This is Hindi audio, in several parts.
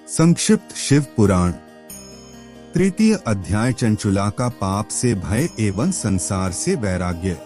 संक्षिप्त शिव पुराण। तृतीय अध्याय। चंचुला का पाप से भय एवं संसार से वैराग्य।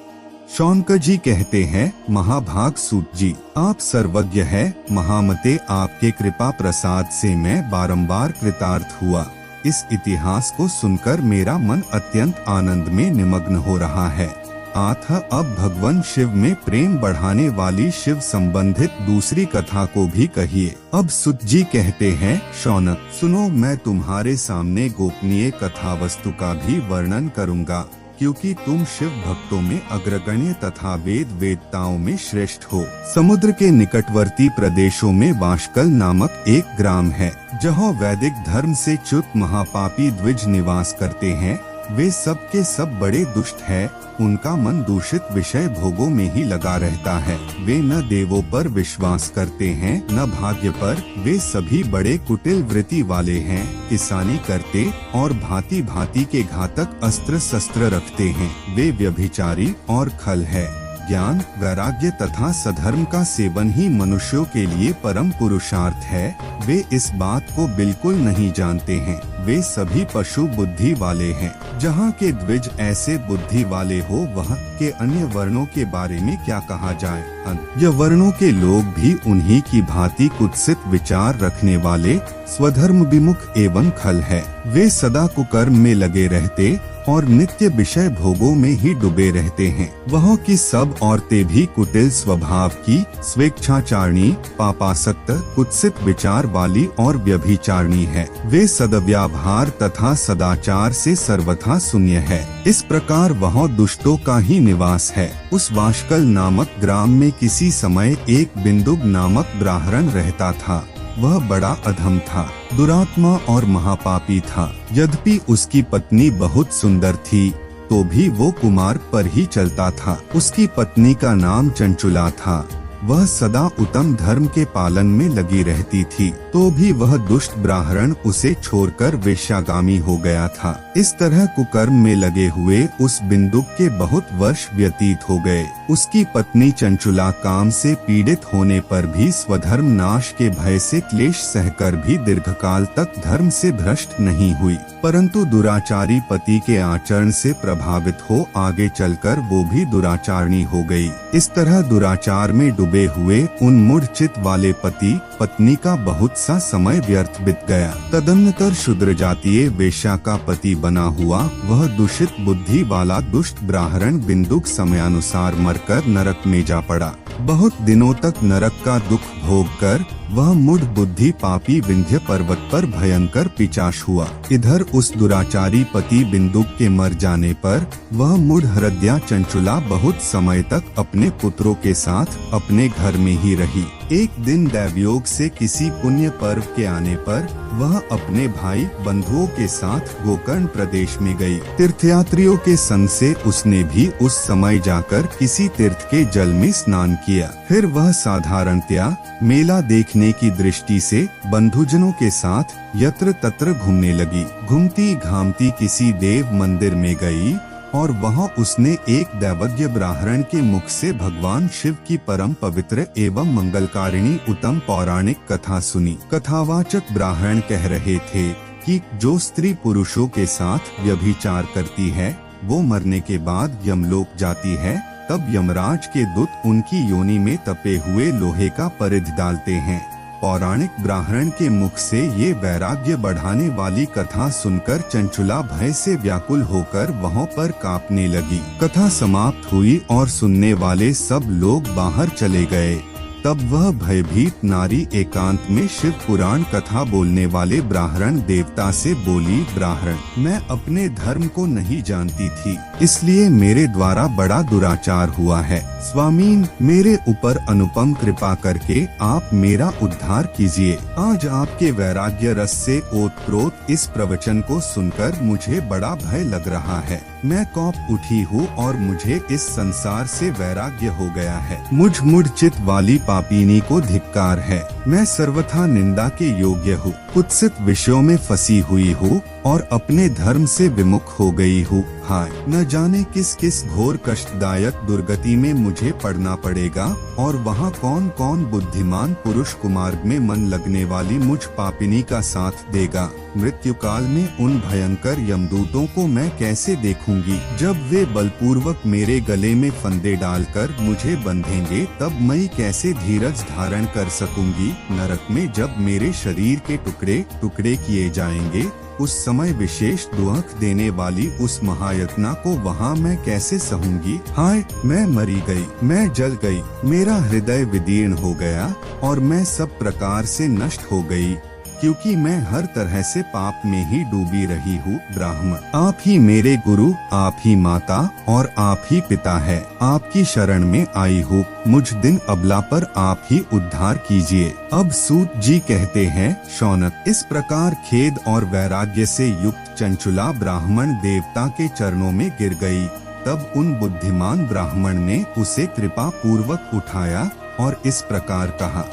शौनक जी कहते हैं, महाभाग सूत जी, आप सर्वज्ञ है। महामते, आपके कृपा प्रसाद से मैं बारंबार कृतार्थ हुआ। इस इतिहास को सुनकर मेरा मन अत्यंत आनंद में निमग्न हो रहा है। आथ अब भगवान शिव में प्रेम बढ़ाने वाली शिव संबंधित दूसरी कथा को भी कहिए। अब सुत जी कहते हैं, शौनक सुनो, मैं तुम्हारे सामने गोपनीय कथा वस्तु का भी वर्णन करूंगा, क्योंकि तुम शिव भक्तों में अग्रगण्य तथा वेद वेदताओं में श्रेष्ठ हो। समुद्र के निकटवर्ती प्रदेशों में वाशकल नामक एक ग्राम है, जहाँ वैदिक धर्म से च्युत महापापी द्विज निवास करते हैं। वे सब के सब बड़े दुष्ट हैं। उनका मन दूषित विषय भोगों में ही लगा रहता है। वे न देवों पर विश्वास करते हैं, न भाग्य पर। वे सभी बड़े कुटिल वृत्ति वाले हैं। किसानी करते और भांति भांति के घातक अस्त्र शस्त्र रखते हैं। वे व्यभिचारी और खल है। ज्ञान, वैराग्य तथा सधर्म का सेवन ही मनुष्यों के लिए परम पुरुषार्थ है। वे इस बात को बिल्कुल नहीं जानते हैं। वे सभी पशु बुद्धि वाले हैं। जहाँ के द्विज ऐसे बुद्धि वाले हो, वह के अन्य वर्णों के बारे में क्या कहा जाए। अन्य वर्णों के लोग भी उन्हीं की भांति कुत्सित विचार रखने वाले, स्वधर्म विमुख एवं खल है। वे सदा कुकर्म में लगे रहते और नित्य विषय भोगों में ही डूबे रहते हैं। वहाँ की सब औरतें भी कुटिल स्वभाव की, स्वेच्छाचारिणी, पापासक्त, कुत्सित विचार वाली और व्यभिचारिणी है। वे सद्व्यवहार तथा सदाचार से सर्वथा शून्य है। इस प्रकार वहाँ दुष्टों का ही निवास है। उस वाशकल नामक ग्राम में किसी समय एक बिंदुक नामक ब्राह्मण रहता था। वह बड़ा अधम था, दुरात्मा और महापापी था। यद्यपि उसकी पत्नी बहुत सुंदर थी, तो भी वो कुमार पर ही चलता था। उसकी पत्नी का नाम चंचुला था। वह सदा उत्तम धर्म के पालन में लगी रहती थी, तो भी वह दुष्ट ब्राह्मण उसे छोड़कर वेश्यागामी हो गया था। इस तरह कुकर्म में लगे हुए उस बिंदुक के बहुत वर्ष व्यतीत हो गए। उसकी पत्नी चंचुला काम से पीड़ित होने पर भी स्वधर्म नाश के भय से क्लेश सहकर भी दीर्घकाल तक धर्म से भ्रष्ट नहीं हुई, परंतु दुराचारी पति के आचरण से प्रभावित हो आगे चलकर वो भी दुराचारणी हो गई। इस तरह दुराचार में डूबे हुए उन मूढ़चित वाले पति पत्नी का बहुत सा समय व्यर्थ बीत गया। तदनंतर शूद्र जातीय वेश्या का पति बना हुआ वह दूषित बुद्धि वाला दुष्ट ब्राह्मण बिंदुक समयानुसार मरकर नरक में जा पड़ा। बहुत दिनों तक नरक का दुख भोग कर वह मूढ़ बुद्धि पापी विंध्य पर्वत पर भयंकर पिचाश हुआ। इधर उस दुराचारी पति बिंदुक के मर जाने पर वह मूढ़ हृदया चंचुला बहुत समय तक अपने पुत्रों के साथ अपने घर में ही रही। एक दिन दैवयोग से किसी पुण्य पर्व के आने पर वह अपने भाई बंधुओं के साथ गोकर्ण प्रदेश में गई। तीर्थयात्रियों के संग से उसने भी उस समय जाकर किसी तीर्थ के जल में स्नान किया। फिर वह साधारणतया मेला देखने की दृष्टि से बंधुजनों के साथ यत्र तत्र घूमने लगी। घूमती घामती किसी देव मंदिर में गई और वहाँ उसने एक दैवज्ञ ब्राह्मण के मुख से भगवान शिव की परम पवित्र एवं मंगलकारिणी उत्तम पौराणिक कथा सुनी। कथावाचक ब्राह्मण कह रहे थे कि जो स्त्री पुरुषों के साथ व्यभिचार करती है, वो मरने के बाद यमलोक जाती है। तब यमराज के दूत उनकी योनि में तपे हुए लोहे का परिध डालते हैं। पौराणिक ब्राह्मण के मुख से ये वैराग्य बढ़ाने वाली कथा सुनकर चंचुला भय से व्याकुल होकर वहाँ पर कांपने लगी। कथा समाप्त हुई और सुनने वाले सब लोग बाहर चले गए। तब वह भयभीत नारी एकांत में शिव पुराण कथा बोलने वाले ब्राह्मण देवता से बोली, ब्राह्मण, मैं अपने धर्म को नहीं जानती थी, इसलिए मेरे द्वारा बड़ा दुराचार हुआ है। स्वामीन, मेरे ऊपर अनुपम कृपा करके आप मेरा उद्धार कीजिए। आज आपके वैराग्य रस से ओतप्रोत इस प्रवचन को सुनकर मुझे बड़ा भय लग रहा है। मैं कौप उठी हूँ और मुझे इस संसार से वैराग्य हो गया है। मुझ चित वाली पापिनी को धिक्कार है। मैं सर्वथा निंदा के योग्य हूँ, कुत्सित विषयों में फंसी हुई हूँ और अपने धर्म से विमुख हो गई हूँ। हाय, न जाने किस किस घोर कष्टदायक दुर्गति में मुझे पड़ना पड़ेगा और वहाँ कौन कौन बुद्धिमान पुरुष कुमार्ग में मन लगने वाली मुझ पापिनी का साथ देगा। मृत्यु काल में उन भयंकर यमदूतों को मैं कैसे देखूंगी? जब वे बलपूर्वक मेरे गले में फंदे डालकर मुझे बंधेंगे, तब मैं कैसे धीरज धारण कर सकूंगी? नरक में जब मेरे शरीर के टुकड़े टुकड़े किए जाएंगे, उस समय विशेष दुख देने वाली उस महायातना को वहाँ मैं कैसे सहूंगी? हाय, मैं मरी गई, मैं जल गई, मेरा हृदय विदीर्ण हो गया और मैं सब प्रकार से नष्ट हो गई, क्योंकि मैं हर तरह से पाप में ही डूबी रही हूँ। ब्राह्मण, आप ही मेरे गुरु, आप ही माता और आप ही पिता है। आपकी शरण में आई हूँ, मुझ दिन अबला पर आप ही उद्धार कीजिए। अब सूत जी कहते हैं, शौनक, इस प्रकार खेद और वैराग्य से युक्त चंचुला ब्राह्मण देवता के चरणों में गिर गई। तब उन बुद्धिमान ब्राह्मण ने उसे कृपा पूर्वक उठाया और इस प्रकार कहा,